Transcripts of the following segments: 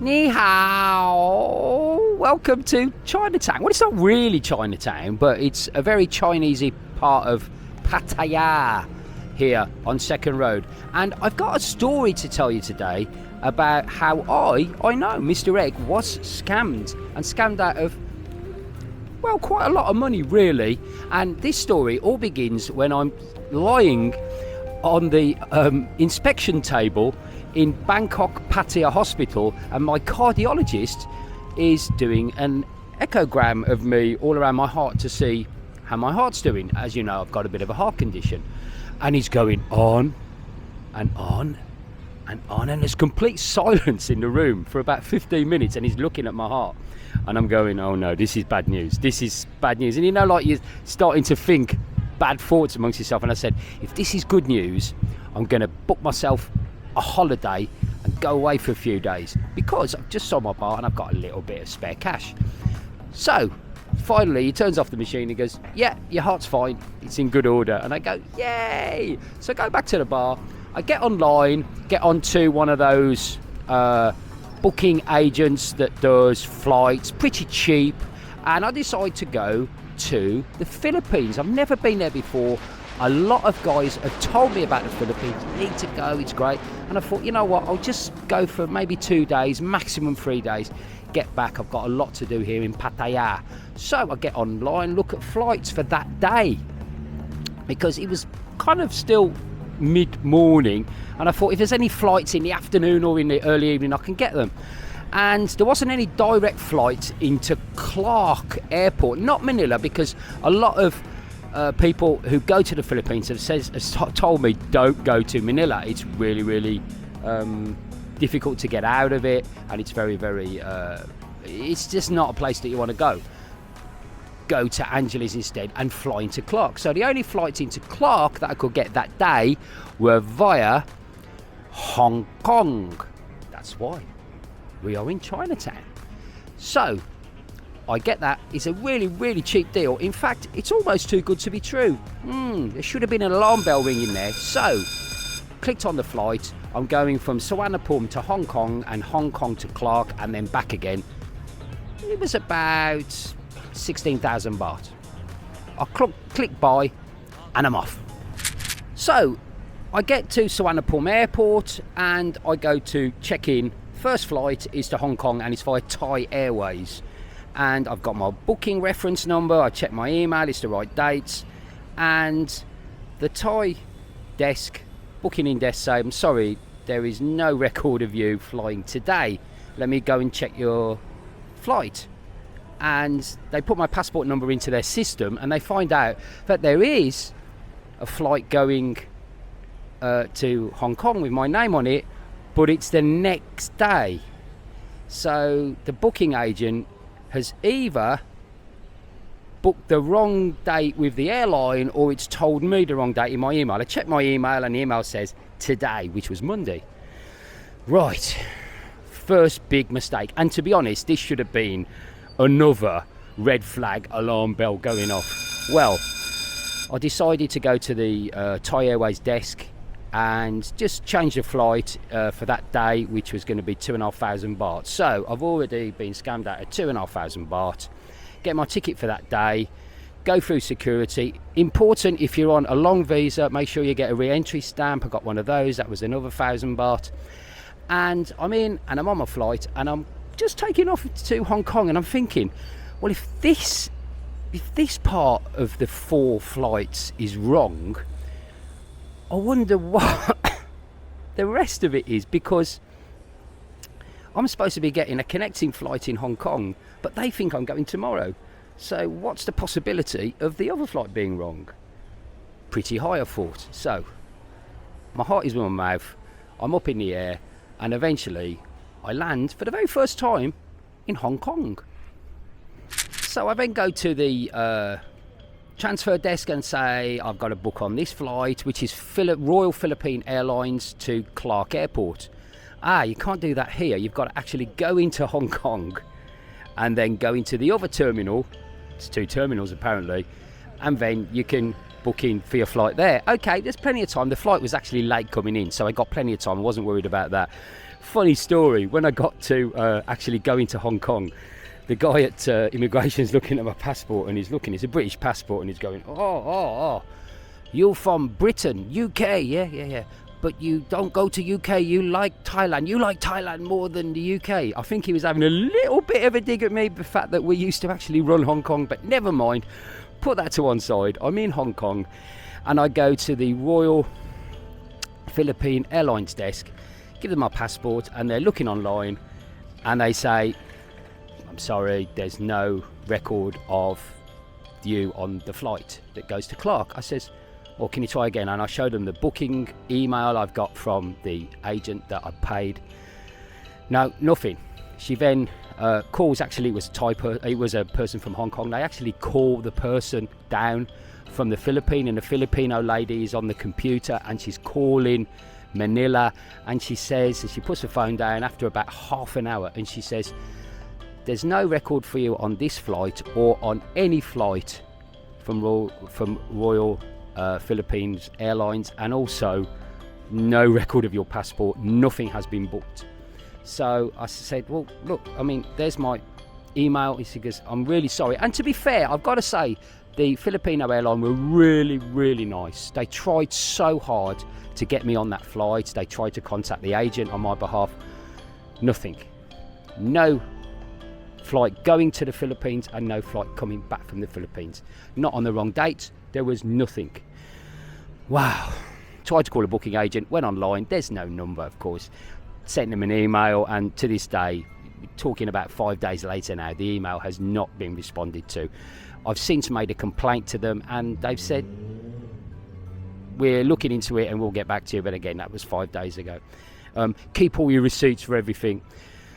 Ni hao. Welcome to Chinatown. Well, it's not really Chinatown, but it's a very Chinesey part of Pattaya here on Second Road. And I've got a story to tell you today about how I know Mr. Egg was scammed out of, well, quite a lot of money, really. And this story all begins when I'm lying on the inspection table in Bangkok Pattaya Hospital, and my cardiologist is doing an echogram of me all around my heart to see how my heart's doing. As you know, I've got a bit of a heart condition, and he's going on and on and on, and there's complete silence in the room for about 15 minutes, and he's looking at my heart, and I'm going, oh no, this is bad news, and you know, like, you're starting to think bad thoughts amongst yourself. And I said, if this is good news, I'm going to book myself a holiday and go away for a few days, because I've just sold my bar and I've got a little bit of spare cash. So finally he turns off the machine. He goes, yeah, your heart's fine, it's in good order. And I go, yay. So I go back to the bar, I get online, get onto one of those booking agents that does flights pretty cheap, and I decide to go to the Philippines. I've never been there before. A lot of guys have told me about the Philippines. You need to go, it's great. And I thought, you know what, I'll just go for maybe 2 days, maximum 3 days, get back. I've got a lot to do here in Pattaya. So I get online, look at flights for that day, because it was kind of still mid-morning, and I thought if there's any flights in the afternoon or in the early evening, I can get them. And there wasn't any direct flights into Clark Airport, not Manila, because a lot of people who go to the Philippines have told me don't go to Manila. It's really, really difficult to get out of it, and it's very, very it's just not a place that you want to go. Go to Angeles instead and fly into Clark. So the only flights into Clark that I could get that day were via Hong Kong. That's why we are in Chinatown. So I get that. It's a really, really cheap deal. In fact, it's almost too good to be true. There should have been an alarm bell ringing there. So clicked on the flight. I'm going from Suvarnabhumi to Hong Kong, and Hong Kong to Clark, and then back again. It was about 16,000 baht. I click buy, and I'm off. So I get to Suvarnabhumi Airport, and I go to check in. First flight is to Hong Kong, and it's via Thai Airways. And I've got my booking reference number. I check my email, it's the right dates. And the Thai desk, booking in desk, say, I'm sorry, there is no record of you flying today. Let me go and check your flight. And they put my passport number into their system, and they find out that there is a flight going to Hong Kong with my name on it, but it's the next day. So the booking agent has either booked the wrong date with the airline, or it's told me the wrong date in my email. I checked my email, and the email says today, which was Monday. Right, first big mistake. And to be honest, this should have been another red flag alarm bell going off. Well, I decided to go to the Thai Airways desk and just change the flight for that day, which was going to be 2,500 baht. So I've already been scammed out of 2,500 baht. Get my ticket for that day, go through security. Important, if you're on a long visa, make sure you get a re-entry stamp. I got one of those. That was another 1,000 baht. And I'm in, and I'm on my flight, and I'm just taking off to Hong Kong, and I'm thinking, well, if this part of the 4 flights is wrong, I wonder what the rest of it is, because I'm supposed to be getting a connecting flight in Hong Kong, but they think I'm going tomorrow. So what's the possibility of the other flight being wrong? Pretty high, I thought. So my heart is in my mouth, I'm up in the air, and eventually I land for the very first time in Hong Kong. So I then go to the transfer desk and say, I've got a book on this flight, which is Royal Philippine Airlines to Clark Airport. You can't do that here. You've got to actually go into Hong Kong and then go into the other terminal. It's 2 terminals apparently, and then you can booking for your flight there. Okay, there's plenty of time. The flight was actually late coming in, so I got plenty of time. I wasn't worried about that. Funny story, when I got to actually go into Hong Kong, the guy at immigration's looking at my passport, and he's looking, it's a British passport, and he's going, oh, you're from Britain, UK, yeah. But you don't go to UK, you like Thailand more than the UK. I think he was having a little bit of a dig at me, the fact that we used to actually run Hong Kong, but never mind, put that to one side. I'm in Hong Kong, and I go to the Royal Philippine Airlines desk, give them my passport, and they're looking online, and they say, I'm sorry, there's no record of you on the flight that goes to Clark. I says, well, can you try again? And I showed them the booking email I've got from the agent that I paid. No, nothing. She then calls, actually it was a person from Hong Kong. They actually call the person down from the Philippines, and the Filipino lady is on the computer, and she's calling Manila, and she says, and she puts the phone down after about half an hour, and she says, there's no record for you on this flight or on any flight from Royal Philippines Airlines, and also no record of your passport. Nothing has been booked. So I said, well, look, I mean, there's my email. He goes, I'm really sorry. And to be fair, I've got to say, the Filipino airline were really, really nice. They tried so hard to get me on that flight. They tried to contact the agent on my behalf. Nothing. No flight going to the Philippines and no flight coming back from the Philippines. Not on the wrong date. There was nothing. Wow. Tried to call a booking agent, went online. There's no number, of course. Sent them an email, and to this day, talking about 5 days later now, the email has not been responded to. I've since made a complaint to them, and they've said, we're looking into it and we'll get back to you. But again, that was 5 days ago. Keep all your receipts for everything.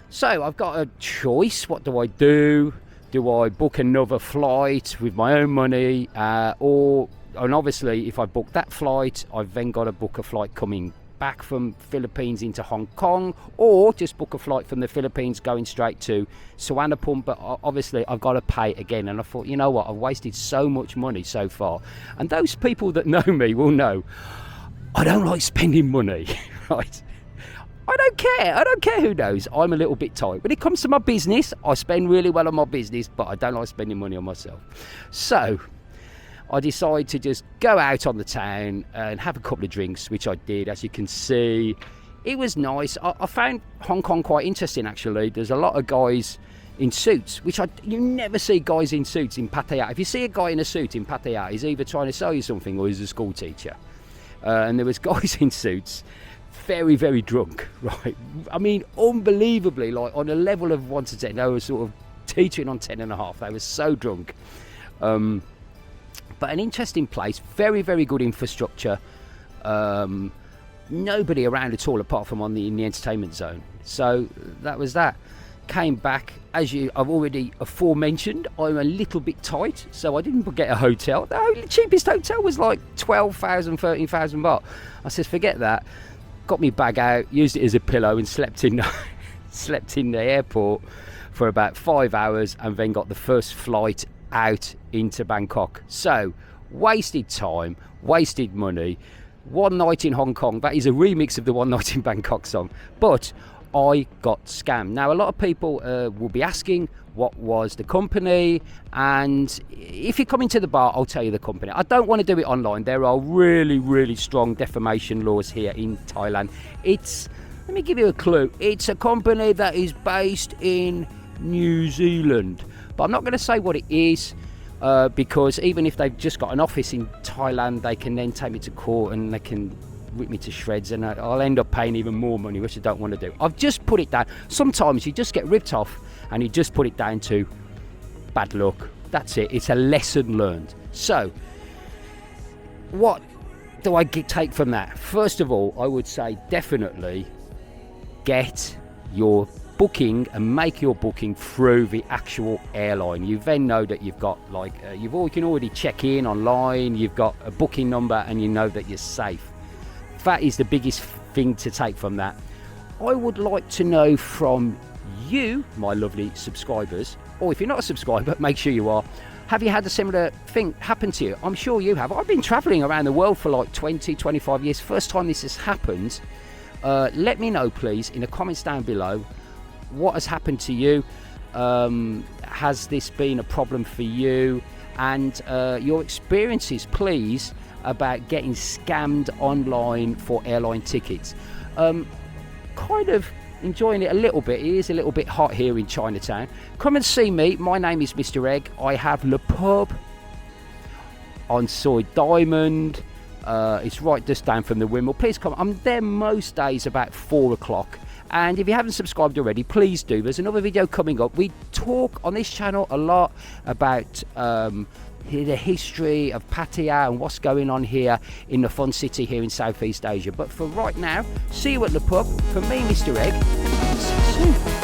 So I've got a choice. What do I do? Do I book another flight with my own money? And obviously, if I book that flight, I've then got to book a flight coming back from Philippines into Hong Kong, or just book a flight from the Philippines going straight to Suvarnabhumi. But obviously I've got to pay again, and I thought, you know what, I've wasted so much money so far. And those people that know me will know I don't like spending money. Right, I don't care who knows. I'm a little bit tight when it comes to my business. I spend really well on my business, but I don't like spending money on myself. So I decided to just go out on the town and have a couple of drinks, which I did. As you can see, it was nice. I found Hong Kong quite interesting, actually. There's a lot of guys in suits, which you never see guys in suits in Pattaya. If you see a guy in a suit in Pattaya, he's either trying to sell you something or he's a school teacher. And there was guys in suits, very, very drunk, right? I mean, unbelievably, like on a level of 1 to 10. They were sort of teetering on 10.5. They were so drunk. But an interesting place, very, very good infrastructure. Nobody around at all apart from in the entertainment zone. So that was that. Came back, as I've already aforementioned, I'm a little bit tight, so I didn't get a hotel. The cheapest hotel was like 12,000, 13,000 baht. I said, forget that. Got my bag out, used it as a pillow, and slept in the airport for about 5 hours, and then got the first flight out into Bangkok. So wasted time, wasted money. One night in Hong Kong, that is a remix of the One Night in Bangkok song, but I got scammed. Now a lot of people will be asking, what was the company? And if you come into the bar, I'll tell you the company. I don't want to do it online. There are really, really strong defamation laws here in Thailand. Let me give you a clue. It's a company that is based in New Zealand. But I'm not going to say what it is, because even if they've just got an office in Thailand, they can then take me to court and they can rip me to shreds, and I'll end up paying even more money, which I don't want to do. I've just put it down. Sometimes you just get ripped off and you just put it down to bad luck. That's it. It's a lesson learned. So what do I take from that? First of all, I would say definitely get your booking and make your booking through the actual airline. You then know that you've got you can already check in online, you've got a booking number, and you know that you're safe. That is the biggest thing to take from that. I would like to know from you, my lovely subscribers, or if you're not a subscriber, make sure you are. Have you had a similar thing happen to you? I'm sure you have. I've been traveling around the world for like 20, 25 years. First time this has happened. Let me know, please, in the comments down below, what has happened to you. Has this been a problem for you? And your experiences, please, about getting scammed online for airline tickets. Kind of enjoying it a little bit. It is a little bit hot here in Chinatown. Come and see me. My name is Mr. Egg. I have Le Pub on Soy Diamond. It's right just down from the windmill. Please come. I'm there most days about 4 o'clock. And if you haven't subscribed already, please do. There's another video coming up. We talk on this channel a lot about the history of Pattaya and what's going on here in the fun city here in Southeast Asia. But for right now, see you at the pub. For me, Mr. Egg, see you soon.